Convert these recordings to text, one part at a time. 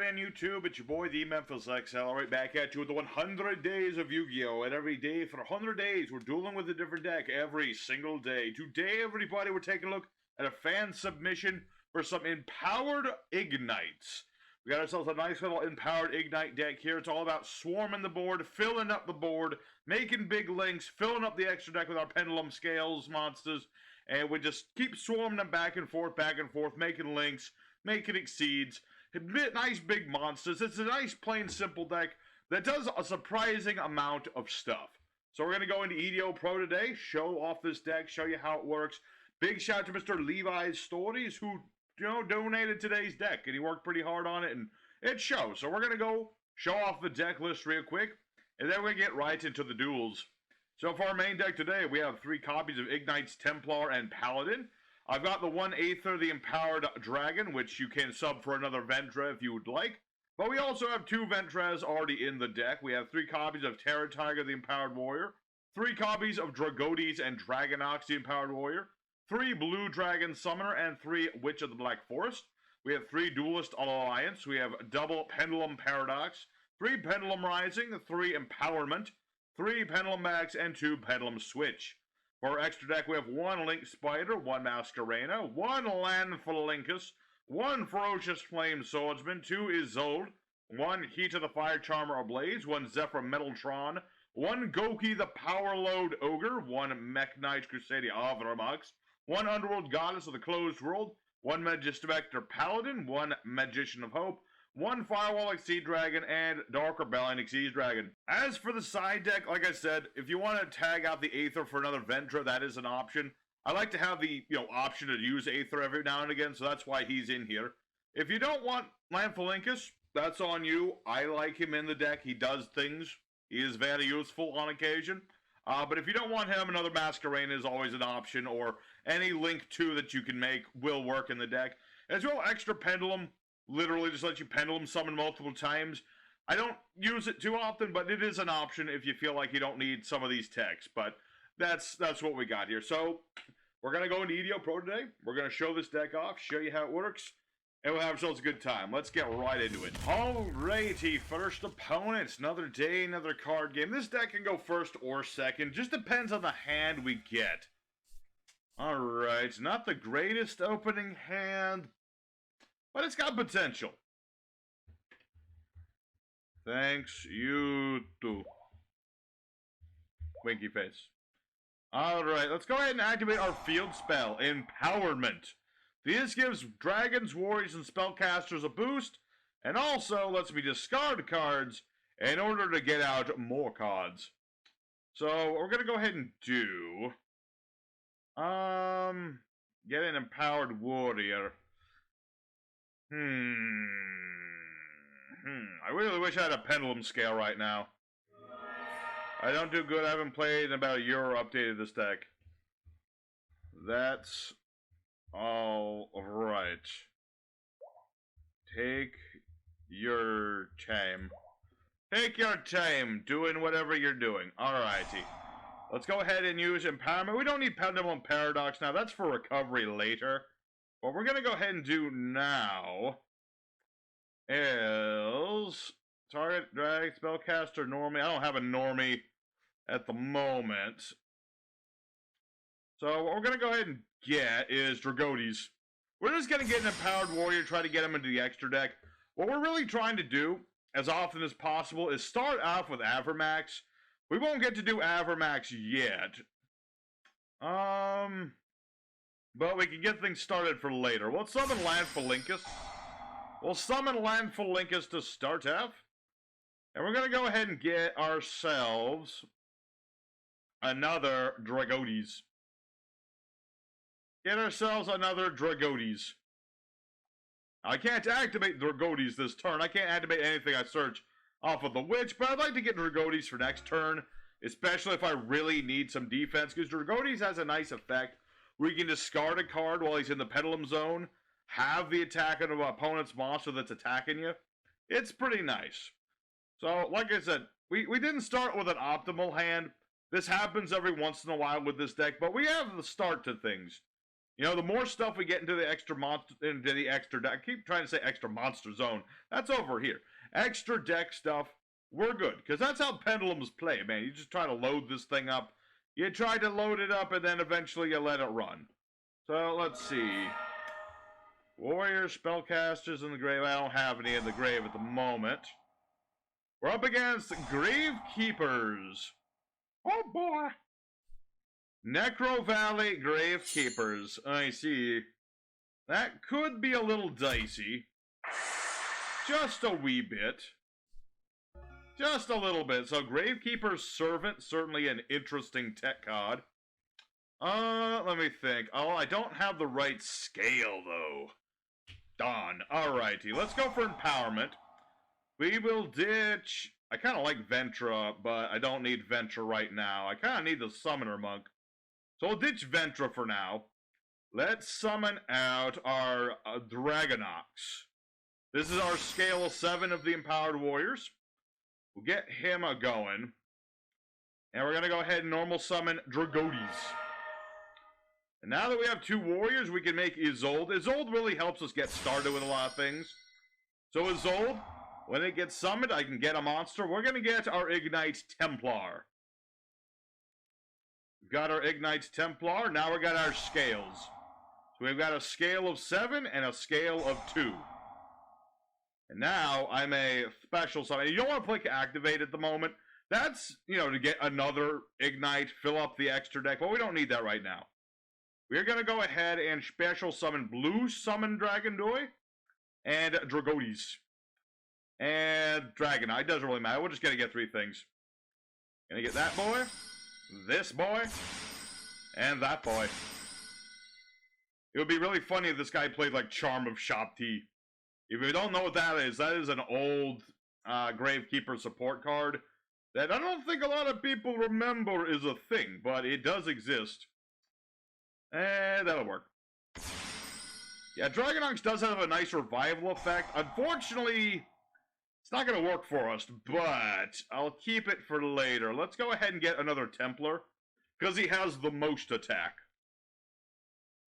and YouTube, it's your boy, the Memphis XL, right back at you with the 100 days of Yu-Gi-Oh! And every day for 100 days, we're dueling with a different deck every single day. Today, everybody, we're taking a look at a fan submission for some Empowered Igknights. We got ourselves a nice little Empowered Igknight deck here. It's all about swarming the board, filling up the board, making big links, filling up the extra deck with our pendulum scales monsters, and we just keep swarming them back and forth, making links, making exceeds. Nice big monsters. It's a nice plain simple deck that does a surprising amount of stuff. So we're going to go into EDO Pro today, show off this deck, show you how it works. Big shout out to Mr. Levi's Stories who, donated today's deck, and he worked pretty hard on it, and it shows. So we're going to go show off the deck list real quick, and then we get right into the duels. So for our main deck today, we have 3 copies of Igknights, Templar, and Paladin. I've got the 1 Aether, the Empowered Dragon, which you can sub for another Ventra if you would like. But we also have 2 Ventras already in the deck. We have 3 copies of Terra Tiger, the Empowered Warrior, 3 copies of Dragotes and Dragonox, the Empowered Warrior, 3 Blue Dragon Summoner, and 3 Witch of the Black Forest. We have 3 Duelist Alliance. We have double Pendulum Paradox, 3 Pendulum Rising, 3 Empowerment, 3 Pendulum Max, and 2 Pendulum Switch. For our extra deck, we have 1 Link Spider, 1 Masquerena, 1 Lanphalinkus, 1 Ferocious Flame Swordsman, 2 Isolde, 1 Heat of the Fire Charmer Ablaze, 1 Zephyr Metaltron, 1 Goki the Power Load Ogre, 1 Mech Knight Crusader Avramux, 1 Underworld Goddess of the Closed World, 1 Magispector Paladin, 1 Magician of Hope, 1 Firewall Exceed Dragon, and Dark Rebellion Exceed Dragon. As for the side deck, like I said, if you want to tag out the Aether for another Ventra, that is an option. I like to have the, option to use Aether every now and again, so that's why he's in here. If you don't want Lanphalinkus, that's on you. I like him in the deck. He does things. He is very useful on occasion. But if you don't want him, another Masquerena is always an option, or any Link 2 that you can make will work in the deck. As well, extra Pendulum. Literally just let you pendulum summon multiple times. I don't use it too often, but it is an option if you feel like you don't need some of these techs. But that's what we got here. So we're going to go into EDO Pro today. We're going to show this deck off, show you how it works, and we'll have ourselves a good time. Let's get right into it. Alrighty, first opponents. Another day, another card game. This deck can go first or second. Just depends on the hand we get. Alright, not the greatest opening hand, but it's got potential. Thanks, you too. Winky face. Alright, let's go ahead and activate our field spell, Empowerment. This gives dragons, warriors, and spellcasters a boost, and also lets me discard cards in order to get out more cards. So, what we're going to go ahead and do... get an Empowered Warrior. I really wish I had a pendulum scale right now. I don't do good. I haven't played in about a year or updated this deck. That's all right. Take your time. Take your time doing whatever you're doing. Alrighty. Let's go ahead and use Empowerment. We don't need Pendulum Paradox now. That's for recovery later. What we're going to go ahead and do now is target drag spellcaster normie. I don't have a normie at the moment. So what we're going to go ahead and get is Dragotes. We're just going to get an Empowered Warrior, try to get him into the extra deck. What we're really trying to do, as often as possible, is start off with Avramax. We won't get to do Avramax yet. But we can get things started for later. We'll summon Lanphalinkus. We'll summon Lanphalinkus to start off. And we're going to go ahead and get ourselves another Dragotes. Get ourselves another Dragotes. I can't activate Dragotes this turn. I can't activate anything I search off of the Witch, but I'd like to get Dragotes for next turn, especially if I really need some defense, because Dragotes has a nice effect where you can discard a card while he's in the Pendulum Zone, have the attack of an opponent's monster that's attacking you. It's pretty nice. So, like I said, we didn't start with an optimal hand. This happens every once in a while with this deck, but we have the start to things. You know, the more stuff we get into the extra deck, I keep trying to say extra monster zone. That's over here. Extra deck stuff, we're good. Because that's how pendulums play, man. You just try to load this thing up. You try to load it up, and then eventually you let it run. So, let's see. Warriors, spellcasters in the grave. I don't have any in the grave at the moment. We're up against Gravekeepers. Oh, boy. Necro Valley Gravekeepers. I see. That could be a little dicey. Just a wee bit. Just a little bit. So, Gravekeeper's Servant, certainly an interesting tech card. Let me think. Oh, I don't have the right scale, though. Darn. Alrighty, let's go for Empowerment. We will ditch... I kind of like Ventra, but I don't need Ventra right now. I kind of need the Summoner Monk. So we'll ditch Ventra for now. Let's summon out our Dragonox. This is our scale 7 of the Empowered Warriors. We'll get him going. And we're going to go ahead and normal summon Dragodes. And now that we have 2 warriors, we can make Isolde. Isolde really helps us get started with a lot of things. So Isolde, when it gets summoned, I can get a monster. We're going to get our Igknight Templar. We've got our Igknight Templar. Now we've got our scales. So we've got a scale of 7 and a scale of 2. And now I'm a special summon. You don't want to click activate at the moment. That's, you know, to get another Igknight, fill up the extra deck. But we don't need that right now. We're going to go ahead and special summon Blue Summon Dragondoy and Dragodes. And Dragonite. Doesn't really matter. We're just going to get 3 things. Going to get that boy, this boy, and that boy. It would be really funny if this guy played like Charm of Shopti. If you don't know what that is an old Gravekeeper support card that I don't think a lot of people remember is a thing, but it does exist. And that'll work. Yeah, Dragonox does have a nice revival effect. Unfortunately, it's not going to work for us, but I'll keep it for later. Let's go ahead and get another Templar, because he has the most attack.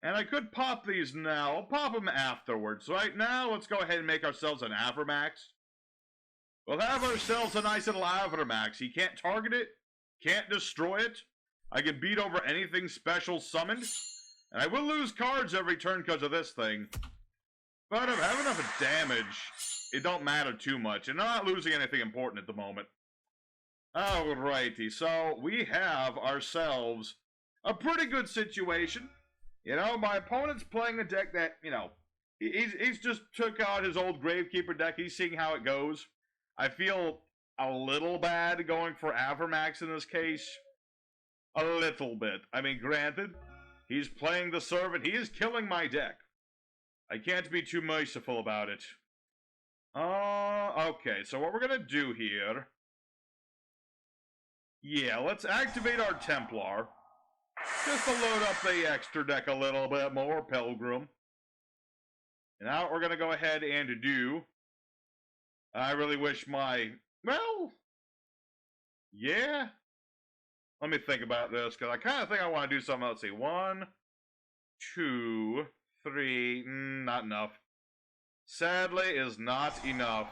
And I could pop these now. I'll pop them afterwards. Right now, let's go ahead and make ourselves an Avermax. We'll have ourselves a nice little Avermax. He can't target it, can't destroy it. I can beat over anything special summoned. And I will lose cards every turn because of this thing. But if I have enough damage, it don't matter too much. And I'm not losing anything important at the moment. Alrighty, so we have ourselves a pretty good situation. You know, my opponent's playing a deck that, you know, he's just took out his old Gravekeeper deck. He's seeing how it goes. I feel a little bad going for Avermax in this case. A little bit. I mean, granted, he's playing the Servant. He is killing my deck. I can't be too merciful about it. Okay, so what we're gonna do here... Yeah, let's activate our Templar. Just to load up the extra deck a little bit more, Pilgrim. And now what we're gonna go ahead and do... I really wish my... Well... Yeah... Let me think about this, because I kind of think I want to do something. Let's see. 1, 2, 3. Not enough. Sadly, is not enough.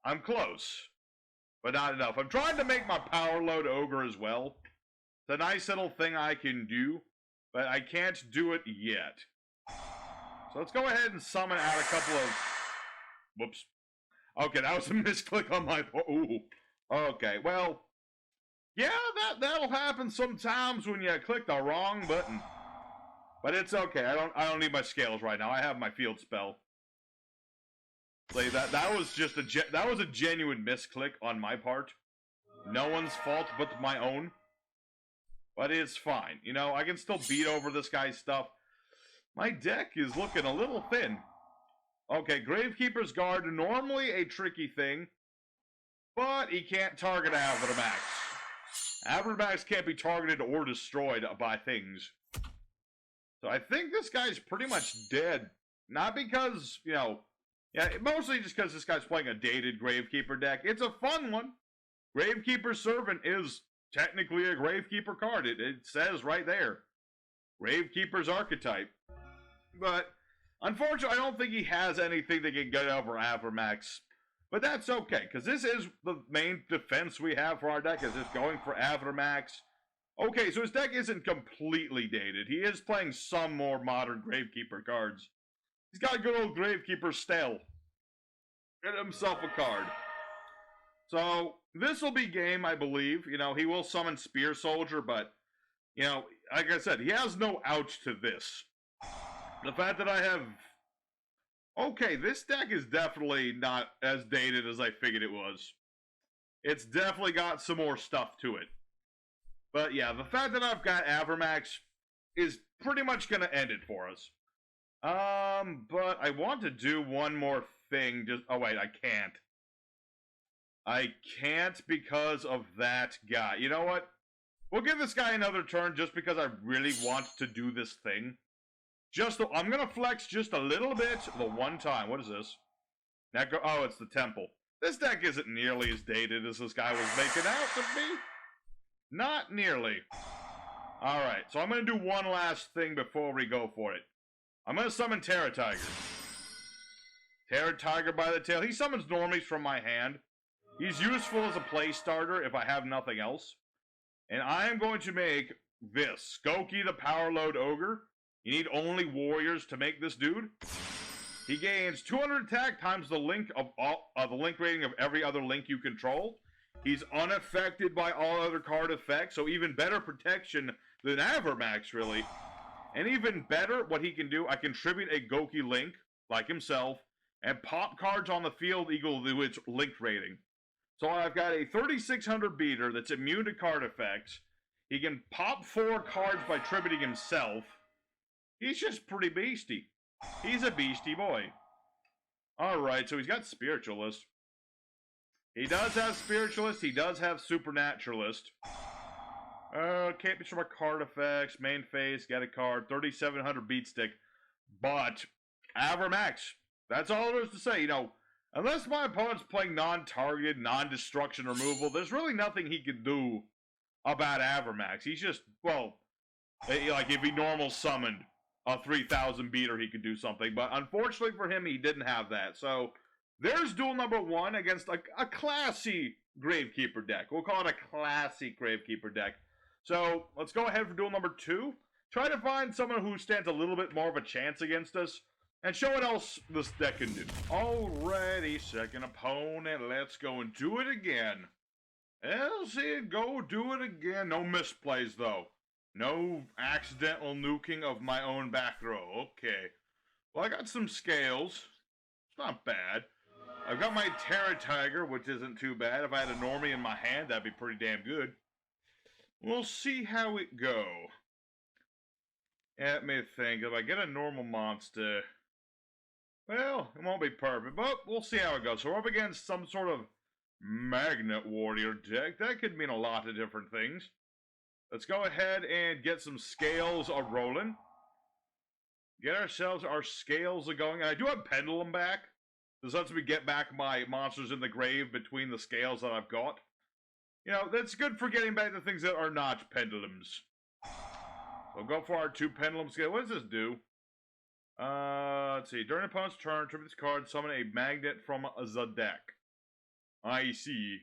I'm close, but not enough. I'm trying to make my power load Ogre as well. It's a nice little thing I can do, but I can't do it yet. So let's go ahead and summon out a couple of... Whoops. Okay, that was a misclick on my... Ooh. Okay, well... Yeah, that'll happen sometimes when you click the wrong button. But it's okay. I don't need my scales right now. I have my field spell. Like that was just a genuine misclick on my part. No one's fault but my own. But it's fine. You know, I can still beat over this guy's stuff. My deck is looking a little thin. Okay, Gravekeeper's Guard, normally a tricky thing. But he can't target Avermax. Avermax can't be targeted or destroyed by things. So I think this guy's pretty much dead. Not because, you know... Yeah, mostly just because this guy's playing a dated Gravekeeper deck. It's a fun one. Gravekeeper Servant is technically a Gravekeeper card. It says right there. Gravekeeper's archetype. But unfortunately, I don't think he has anything that can get over Avermax. But that's okay, because this is the main defense we have for our deck, is just going for Avermax. Okay, so his deck isn't completely dated. He is playing some more modern Gravekeeper cards. He's got a good old Gravekeeper Stell. Get himself a card. So, this will be game, I believe. You know, he will summon Spear Soldier, but, you know, like I said, he has no ouch to this. The fact that I have... Okay, this deck is definitely not as dated as I figured it was. It's definitely got some more stuff to it. But yeah, the fact that I've got Avermax is pretty much going to end it for us. But I want to do one more thing. Oh wait, I can't. I can't because of that guy. You know what? We'll give this guy another turn just because I really want to do this thing. I'm going to flex just a little bit the one time. What is this? Oh, it's the Temple. This deck isn't nearly as dated as this guy was making out to be. Not nearly. Alright, so I'm going to do one last thing before we go for it. I'm going to summon Terra Tiger. Terra Tiger by the tail. He summons normies from my hand. He's useful as a play starter if I have nothing else. And I am going to make this. Skokie the Power Load Ogre. You need only warriors to make this dude. He gains 200 attack times the link of the link rating of every other link you control. He's unaffected by all other card effects, so even better protection than Avermax, really. And even better, what he can do, I contribute a Goki link, like himself, and pop cards on the field equal to its link rating. So I've got a 3600 beater that's immune to card effects. He can pop 4 cards by tributing himself. He's just pretty beastie. He's a beastie boy. Alright, so he's got Spiritualist. He does have Spiritualist. He does have Supernaturalist. Can't be sure about card effects. Main phase, get a card. 3700 beat stick. But, Avermax. That's all there is to say. You know, unless my opponent's playing non-targeted, non-destruction removal, there's really nothing he can do about Avermax. He's just, well, like if he normal summoned a 3000 beater, he could do something. But unfortunately for him, he didn't have that. So, there's duel number 1 against a classy Gravekeeper deck. We'll call it a classy Gravekeeper deck. So, let's go ahead for duel number 2. Try to find someone who stands a little bit more of a chance against us. And show what else this deck can do. Alrighty, second opponent. Let's go and do it again. Let's see it go do it again. No misplays, though. No accidental nuking of my own back row. Okay. Well, I got some scales. It's not bad. I've got my Terra Tiger, which isn't too bad. If I had a normie in my hand, that'd be pretty damn good. We'll see how it go. Let me think. If I get a normal monster, well, it won't be perfect, but we'll see how it goes. So we're up against some sort of Magnet Warrior deck. That could mean a lot of different things. Let's go ahead and get some scales a-rolling. Get ourselves our scales a-going. And I do have Pendulum back. This lets me get back my monsters in the grave between the scales that I've got. You know, that's good for getting back the things that are not pendulums. We'll go for our 2 pendulum scales. What does this do? Let's see. During opponent's turn, tribute this card, summon a magnet from the deck. I see.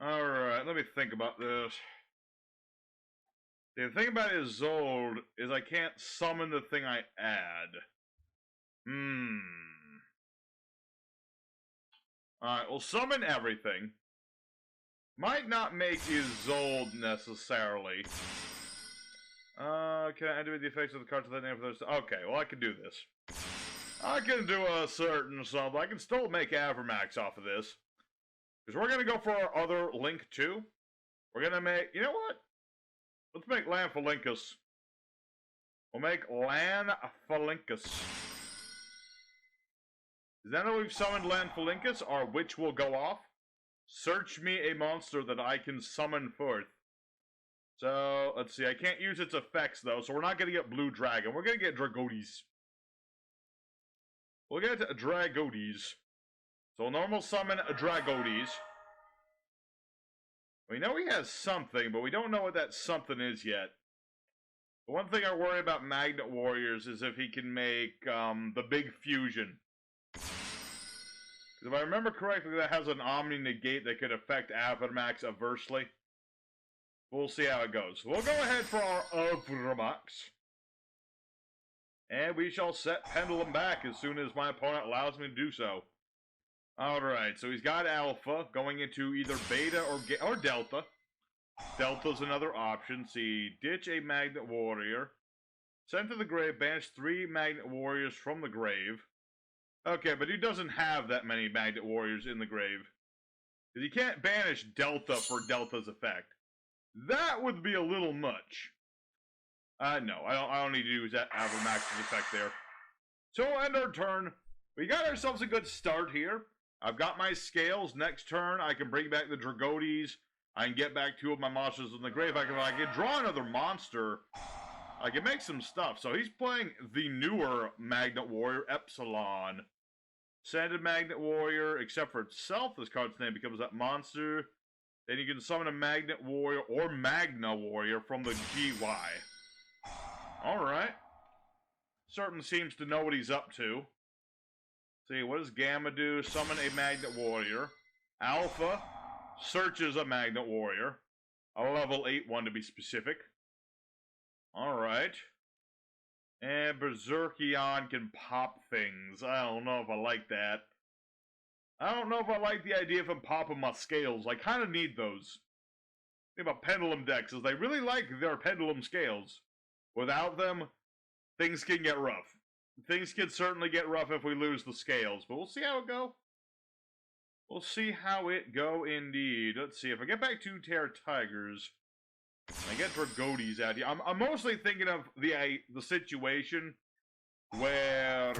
Alright, let me think about this. The thing about Isolde is I can't summon the thing I add. Alright, we'll summon everything. Might not make Isolde necessarily. Can I activate the effects of the cards with that name for those? Okay, well I can do this. I can do a certain something. I can still make Avermax off of this. Because we're going to go for our other link too. We're going to make, you know what? Let's make Lanphalinkus. We'll make Lanphalinkus. Is that how we've summoned Lanphalinkus? Our witch will go off. Search me a monster that I can summon forth. So, let's see. I can't use its effects, though, so we're not going to get Blue Dragon. We're going to get Dragotes. We'll get Dragotes. So, normal summon Dragotes. We know he has something, but we don't know what that something is yet. The one thing I worry about Magnet Warriors is if he can make the big fusion. If I remember correctly, that has an Omni Negate that could affect Avramax adversely. We'll see how it goes. We'll go ahead for our Avramax. And we shall set Pendulum back as soon as my opponent allows me to do so. Alright, so he's got Alpha going into either Beta or Delta. Delta's another option. See, ditch a Magnet Warrior. Send to the grave, banish 3 Magnet Warriors from the grave. Okay, but he doesn't have that many Magnet Warriors in the grave. Because he can't banish Delta for Delta's effect. That would be a little much. No, I don't need to use that Avramax's effect there. So we'll end our turn. We got ourselves a good start here. I've got my scales. Next turn, I can bring back the Dragotes. I can get back 2 of my monsters in the grave. I can draw another monster. I can make some stuff. So he's playing the newer Magnet Warrior, Epsilon. Send a Magnet Warrior, except for itself, this card's name becomes that monster. Then you can summon a Magnet Warrior or Magna Warrior from the GY. Alright. Certainly seems to know what he's up to. See, what does Gamma do? Summon a Magnet Warrior. Alpha searches a Magnet Warrior. A level 8 one to be specific. Alright. And Berserkion can pop things. I don't know if I like that. I don't know if I like the idea of him popping my scales. I kind of need those. Think about Pendulum decks, is they really like their Pendulum scales. Without them, things can get rough. Things can certainly get rough if we lose the scales, but we'll see how it go. We'll see how it go indeed. Let's see, if I get back to Terror Tigers, I get Dragotes out here. I'm mostly thinking of the situation where,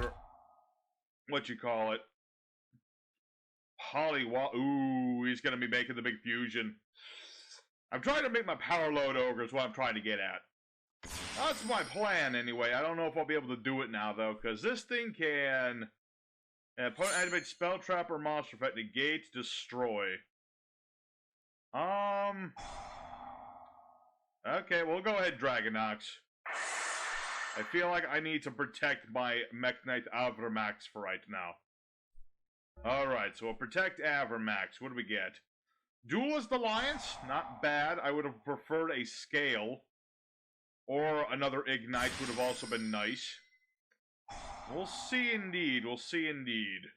ooh, he's gonna be making the big fusion. I'm trying to make my power load ogre is what I'm trying to get at. That's my plan, anyway. I don't know if I'll be able to do it now, though, because this thing can... opponent activate Spell Trap or Monster Effect. Negate, destroy. Okay, we'll go ahead, Dragonox. I feel like I need to protect my Mekk-Knight Avramax for right now. Alright, so we'll protect Avramax. What do we get? Duelist Alliance? Not bad. I would have preferred a Scale. Or another Igknight would have also been nice. We'll see indeed. We'll see indeed.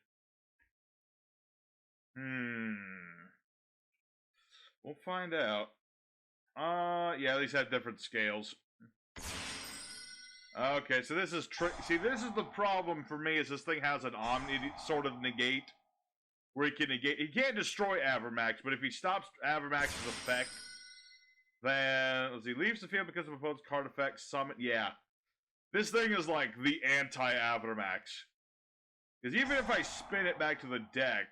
We'll find out. Yeah, these have different scales. Okay, so this is see, this is the problem for me, is this thing has an Omni sort of negate. Where he can negate. He can't destroy Avramax, but if he stops Avramax's effect, then, let's see, leaves the field because of opponent's card effect, summon, yeah. This thing is like the anti-Avramax. Because even if I spin it back to the deck,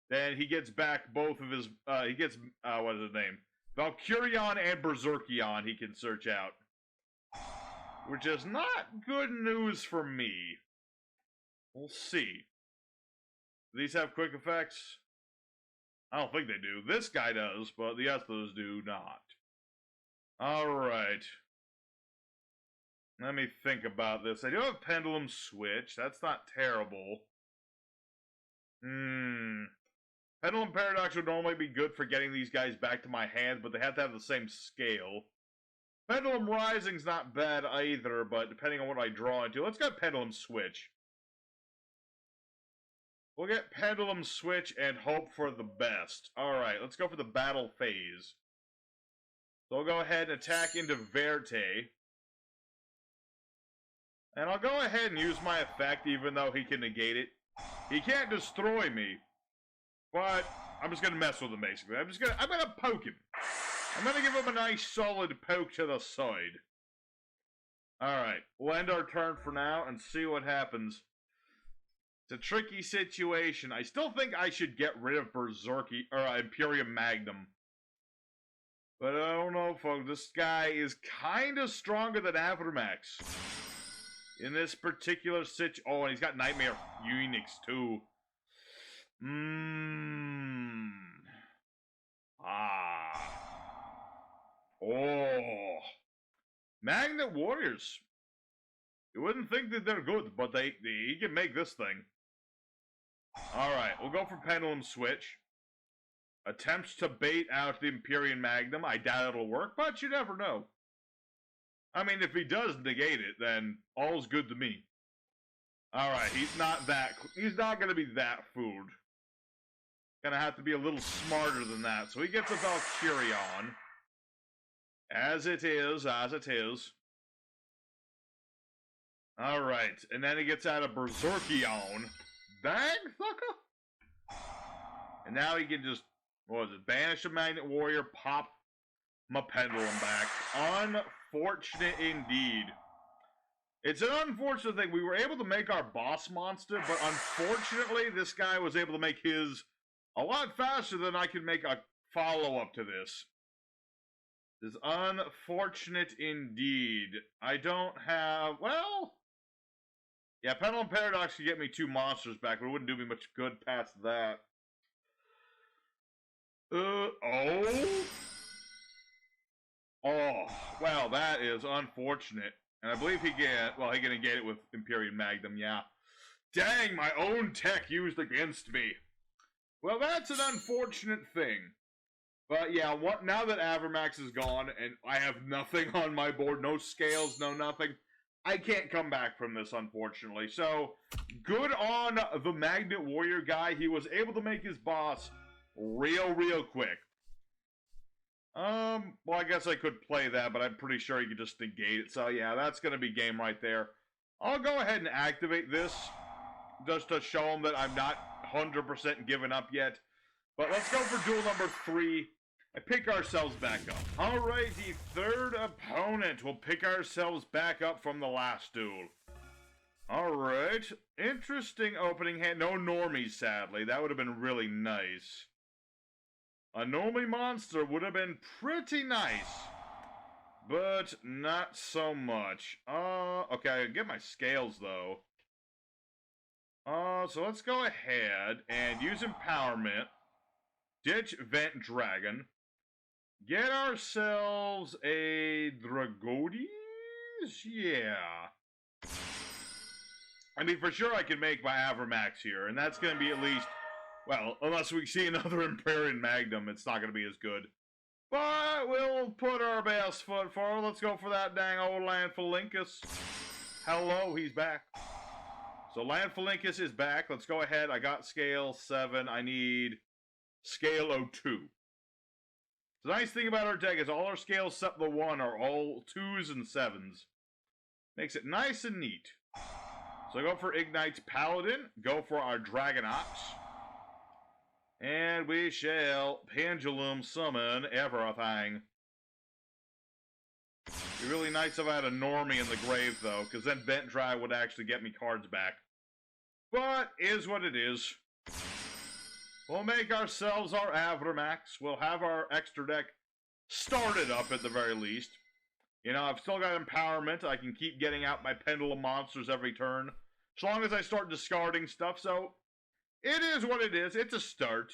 then he gets back both of his, he gets, what is his name? Valkyrion and Berserkion he can search out. Which is not good news for me. We'll see. Do these have quick effects? I don't think they do. This guy does, but the others do not. Alright. Let me think about this. I do have Pendulum Switch. That's not terrible. Pendulum Paradox would normally be good for getting these guys back to my hand, but they have to have the same scale. Pendulum Rising's not bad either, but depending on what I draw into. Let's get Pendulum Switch. We'll get Pendulum Switch and hope for the best. Alright, let's go for the battle phase. So I'll go ahead and attack into Verte. And I'll go ahead and use my effect, even though he can negate it. He can't destroy me. But I'm just gonna mess with him, basically. I'm gonna poke him. I'm gonna give him a nice solid poke to the side. Alright, we'll end our turn for now and see what happens. It's a tricky situation. I still think I should get rid of Imperium Magnum. But I don't know, folks. This guy is kind of stronger than Avramax. In this particular situation. Oh, and he's got Nightmare Phoenix, too. Oh. Magnet Warriors. You wouldn't think that they're good, but he can make this thing. Alright, we'll go for Pendulum Switch. Attempts to bait out the Empyrean Magnum. I doubt it'll work, but you never know. I mean, if he does negate it, then all's good to me. Alright, he's not gonna be that food. Gonna have to be a little smarter than that. So he gets a Valkyrion. As it is. Alright, and then he gets out a Berserkion. Bang, fucker! And now he can just, banish a Magnet Warrior, pop my Pendulum back. Unfortunate indeed. It's an unfortunate thing. We were able to make our boss monster, but unfortunately, this guy was able to make his a lot faster than I could make a follow-up to this. This is unfortunate indeed. I don't have, well... Yeah, Pendulum Paradox could get me 2 monsters back, but it wouldn't do me much good past that. Oh, well, that is unfortunate. And I believe he gonna get it with Empyrean Magnum, yeah. Dang, my own tech used against me. Well, that's an unfortunate thing. But yeah, now that Avramax is gone, and I have nothing on my board, no scales, no nothing, I can't come back from this, unfortunately. So, good on the Magnet Warrior guy. He was able to make his boss real quick. Well, I guess I could play that, but I'm pretty sure he could just negate it. So, yeah, that's going to be game right there. I'll go ahead and activate this, just to show him that I'm not 100% given up yet. But let's go for duel number 3. And pick ourselves back up. Alright, the third opponent. We'll pick ourselves back up from the last duel. Alright. Interesting opening hand. No normies, sadly. That would have been really nice. A normie monster would have been pretty nice. But not so much. Okay, I get my scales, though. So let's go ahead and use Empowerment. Ditch Vent Dragon. Get ourselves a Dragodies? Yeah. I mean, for sure I can make my Avramax here, and that's going to be at least, well, unless we see another Empyrean Magnum, it's not going to be as good. But we'll put our best foot forward. Let's go for that dang old Lanphalinkus. Hello, he's back. So Lanphalinkus is back. Let's go ahead. I got scale 7. I need scale 02. The nice thing about our deck is all our scales except the 1 are all 2s and 7s. Makes it nice and neat. So go for Igknight's Paladin. Go for our Dragonox. And we shall Pendulum Summon everything. It'd be really nice if I had a normie in the grave, though, because then Vent Drag would actually get me cards back. But, is what it is. We'll make ourselves our Avramax. We'll have our extra deck started up at the very least. You know, I've still got Empowerment. I can keep getting out my Pendulum monsters every turn. As long as I start discarding stuff. So, it is what it is. It's a start.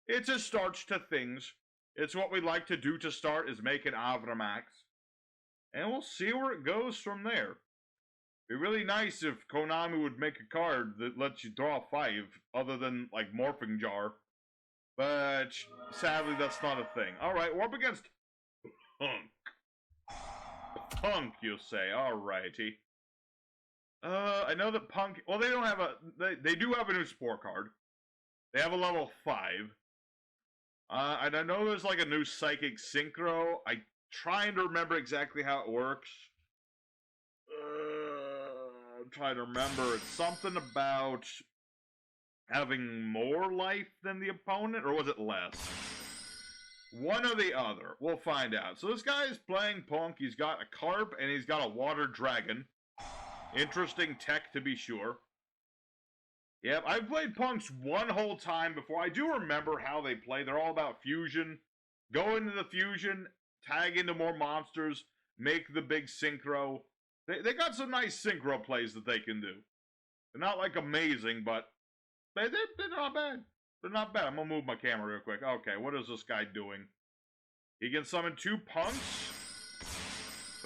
It's a start to things. It's what we like to do to start, is make an Avramax. And we'll see where it goes from there. It'd be really nice if Konami would make a card that lets you draw 5, other than, like, Morphing Jar. But, sadly, that's not a thing. Alright, we're up against P.U.N.K. P.U.N.K, you say. Alrighty. I know that P.U.N.K, well, they don't have a, they do have a new support card. They have a level 5. And I know there's, like, a new Psychic Synchro. I'm trying to remember exactly how it works. I'm trying to remember. It's something about having more life than the opponent, or was it less? One or the other. We'll find out. So this guy is playing P.U.N.K. He's got a Carp, and he's got a Water Dragon. Interesting tech, to be sure. Yep, I've played P.U.N.K's one whole time before. I do remember how they play. They're all about fusion. Go into the fusion, tag into more monsters, make the big synchro. They got some nice synchro plays that they can do. They're not, like, amazing, but they're not bad. They're not bad. I'm going to move my camera real quick. Okay, what is this guy doing? He can summon 2 P.U.N.Ks.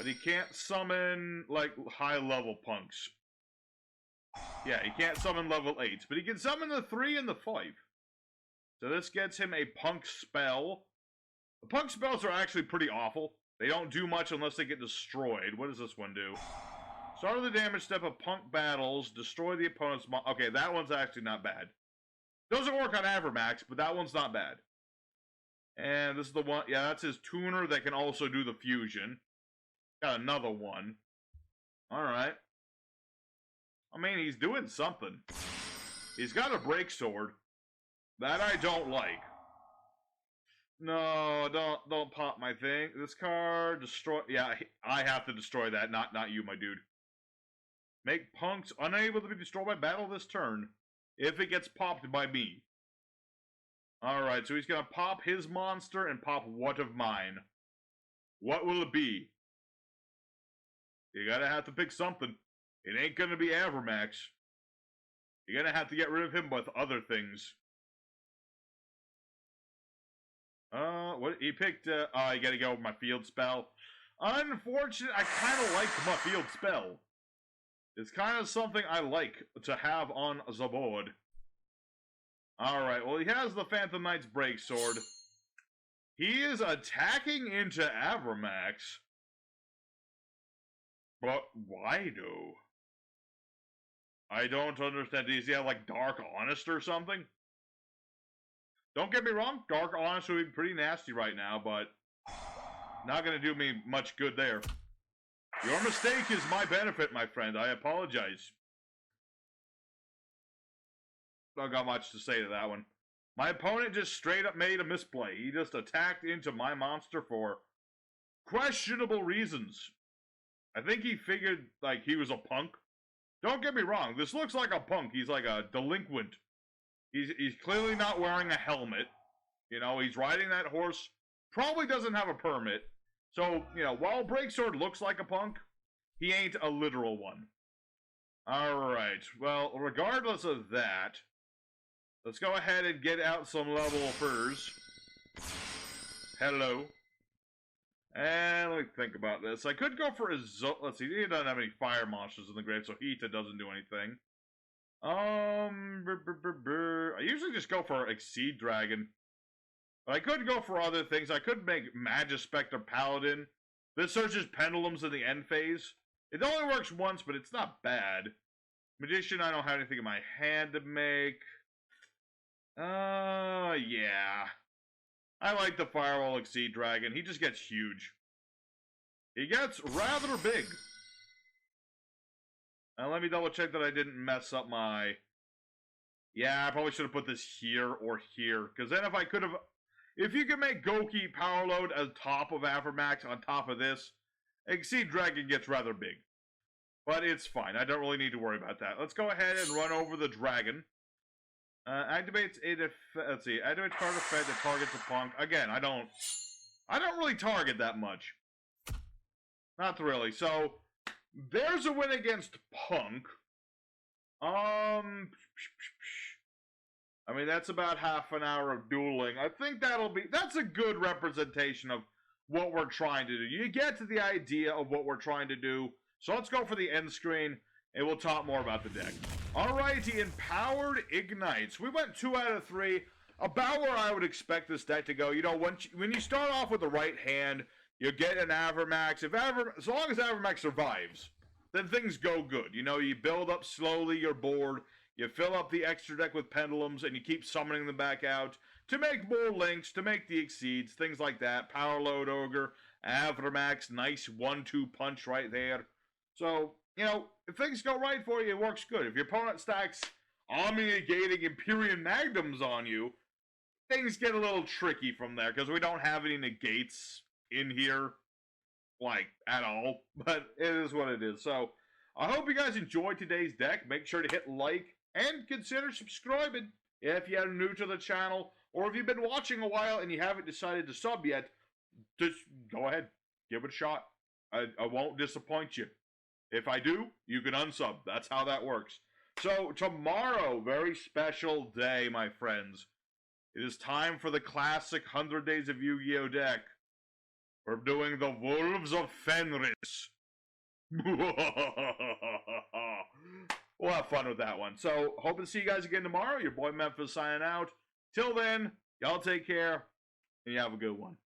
But he can't summon, like, high-level punks. Yeah, he can't summon level 8s, but he can summon the 3 and the 5. So this gets him a punk spell. The punk spells are actually pretty awful. They don't do much unless they get destroyed. What does this one do? Start of the damage step of punk battles, destroy the opponent's okay, that one's actually not bad. Doesn't work on Avermax, but that one's not bad. And this is the one, yeah, that's his tuner that can also do the fusion. Got another one. Alright. I mean, he's doing something. He's got a break sword. That I don't like. No, don't pop my thing. This card, destroy, yeah, I have to destroy that, not you, my dude. Make punks unable to be destroyed by battle this turn, if it gets popped by me. Alright, so he's gonna pop his monster and pop what of mine? What will it be? You gotta have to pick something. It ain't gonna be Avermax. You're gonna have to get rid of him with other things. What? He picked, you gotta go with my field spell. Unfortunate, I kinda like my field spell. It's kind of something I like to have on the board. Alright, well, he has the Phantom Knight's break sword. He is attacking into Avermax. But why though? I don't understand. Does he have like Dark Honest or something? Don't get me wrong, Dark Honest would be pretty nasty right now, but not gonna do me much good there. Your mistake is my benefit, my friend. I apologize. Don't got much to say to that one. My opponent just straight up made a misplay. He just attacked into my monster for questionable reasons. I think he figured, like, he was a punk. Don't get me wrong. This looks like a punk. He's like a delinquent. He's clearly not wearing a helmet. You know, he's riding that horse. Probably doesn't have a permit. So, you know, while Breaksword looks like a punk, he ain't a literal one. Alright, well, regardless of that, let's go ahead and get out some level furs. Hello. And let me think about this. I could go for a let's see, he doesn't have any fire monsters in the grave, so Hita doesn't do anything. I usually just go for Exceed Dragon. But I could go for other things. I could make Magispector Paladin. This searches pendulums in the end phase. It only works once, but it's not bad. Magician, I don't have anything in my hand to make. Yeah. I like the Firewall Exceed Dragon. He just gets huge. He gets rather big. And let me double check that I didn't mess up my... Yeah, I probably should have put this here or here. Because then if I could have... If you can make Goki Power Load as top of Avermax on top of this, Exceed Dragon gets rather big. But it's fine. I don't really need to worry about that. Let's go ahead and run over the dragon. Activates let's see. Activates card effect that targets a punk. Again, I don't really target that much. Not really. So, there's a win against Punk. I mean, that's about half an hour of dueling. I think that's a good representation of what we're trying to do. You get to the idea of what we're trying to do. So let's go for the end screen, and we'll talk more about the deck. Alrighty, Empowered Igknights. We went 2 out of 3. About where I would expect this deck to go. You know, when you start off with the right hand, you get an Avermax. As long as Avermax survives, then things go good. You know, you build up slowly your board. You fill up the extra deck with pendulums, and you keep summoning them back out to make more links, to make the exceeds, things like that. Power Load Ogre, Avermax, nice 1-2 punch right there. So, you know, if things go right for you, it works good. If your opponent stacks Omni-negating Empyrean Magnums on you, things get a little tricky from there, because we don't have any negates in here, like, at all. But it is what it is. So, I hope you guys enjoyed today's deck. Make sure to hit like and consider subscribing if you're new to the channel, or if you've been watching a while and you haven't decided to sub yet, just go ahead, give it a shot. I won't disappoint you. If I do, you can unsub. That's how that works. So, tomorrow, very special day, my friends. It is time for the classic 100 Days of Yu-Gi-Oh! Deck. We're doing the Wolves of Fenris. We'll have fun with that one. So, hoping to see you guys again tomorrow. Your boy Memphis signing out. Till then, y'all take care, and you have a good one.